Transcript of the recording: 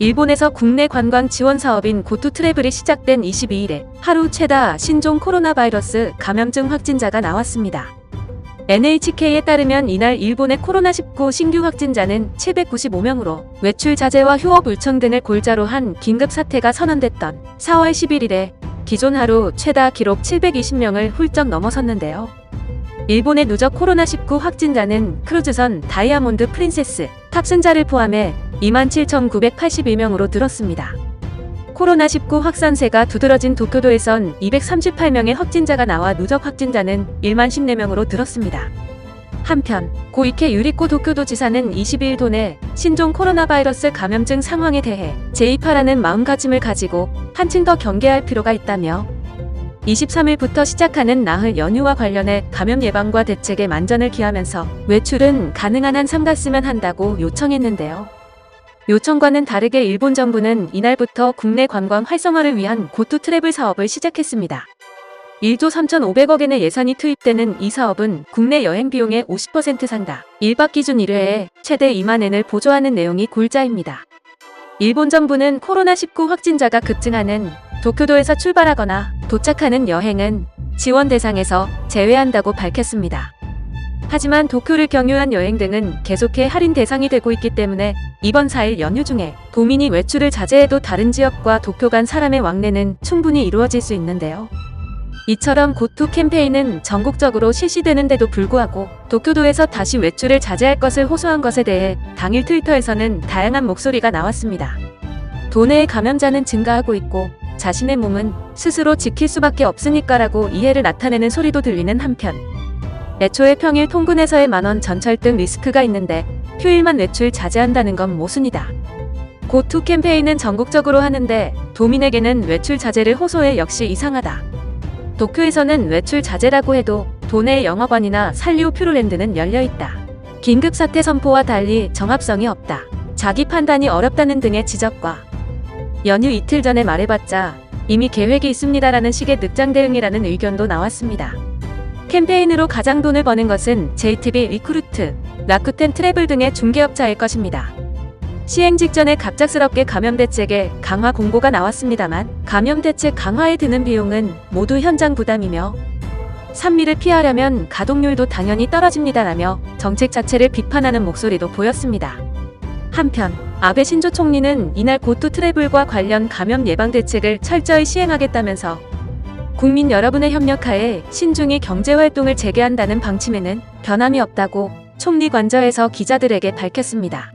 일본에서 국내 관광 지원 사업인 고투 트래블이 시작된 22일에 하루 최다 신종 코로나 바이러스 감염증 확진자가 나왔습니다. NHK에 따르면 이날 일본의 코로나19 신규 확진자는 795명으로 외출 자제와 휴업 요청 등을 골자로 한 긴급 사태가 선언됐던 4월 11일에 기존 하루 최다 기록 720명을 훌쩍 넘어섰는데요. 일본의 누적 코로나19 확진자는 크루즈선 다이아몬드 프린세스 탑승자를 포함해 27,981명으로 늘었습니다. 코로나19 확산세가 두드러진 도쿄도에선 238명의 확진자가 나와 누적 확진자는 10,014명으로 늘었습니다. 한편 고이케 유리코 도쿄도 지사는 22일 도내 신종 코로나 바이러스 감염증 상황에 대해 제2파라는 마음가짐을 가지고 한층 더 경계할 필요가 있다며 23일부터 시작하는 나흘 연휴와 관련해 감염 예방과 대책에 만전을 기하면서 외출은 가능한 한 삼갔으면 한다고 요청했는데요. 요청과는 다르게 일본 정부는 이날부터 국내 관광 활성화를 위한 고투 트래블 사업을 시작했습니다. 1조 3,500억엔의 예산이 투입되는 이 사업은 국내 여행 비용의 50% 상당, 1박 기준 1회에 최대 20,000엔을 보조하는 내용이 골자입니다. 일본 정부는 코로나19 확진자가 급증하는 도쿄도에서 출발하거나 도착하는 여행은 지원 대상에서 제외한다고 밝혔습니다. 하지만 도쿄를 경유한 여행 등은 계속해 할인 대상이 되고 있기 때문에 이번 4일 연휴 중에 도민이 외출을 자제해도 다른 지역과 도쿄 간 사람의 왕래는 충분히 이루어질 수 있는데요. 이처럼 고투 캠페인은 전국적으로 실시되는데도 불구하고 도쿄도에서 다시 외출을 자제할 것을 호소한 것에 대해 당일 트위터에서는 다양한 목소리가 나왔습니다. 도내의 감염자는 증가하고 있고 자신의 몸은 스스로 지킬 수밖에 없으니까라고 이해를 나타내는 소리도 들리는 한편 애초에 평일 통근에서의 만원 전철 등 리스크가 있는데 휴일만 외출 자제한다는 건 모순이다. 고투 캠페인은 전국적으로 하는데 도민에게는 외출 자제를 호소해 역시 이상하다. 도쿄에서는 외출 자제라고 해도 도내 영화관이나 산리오 퓨르랜드는 열려있다. 긴급사태 선포와 달리 정합성이 없다. 자기 판단이 어렵다는 등의 지적과 연휴 이틀 전에 말해봤자 이미 계획이 있습니다라는 식의 늑장 대응이라는 의견도 나왔습니다. 캠페인으로 가장 돈을 버는 것은 JTB 리크루트, 라쿠텐 트래블 등의 중개업자일 것입니다. 시행 직전에 갑작스럽게 감염 대책에 강화 공고가 나왔습니다만 감염 대책 강화에 드는 비용은 모두 현장 부담이며 산미를 피하려면 가동률도 당연히 떨어집니다라며 정책 자체를 비판하는 목소리도 보였습니다. 한편 아베 신조 총리는 이날 고투 트래블과 관련 감염 예방 대책을 철저히 시행하겠다면서 국민 여러분의 협력하에 신중히 경제활동을 재개한다는 방침에는 변함이 없다고 총리 관저에서 기자들에게 밝혔습니다.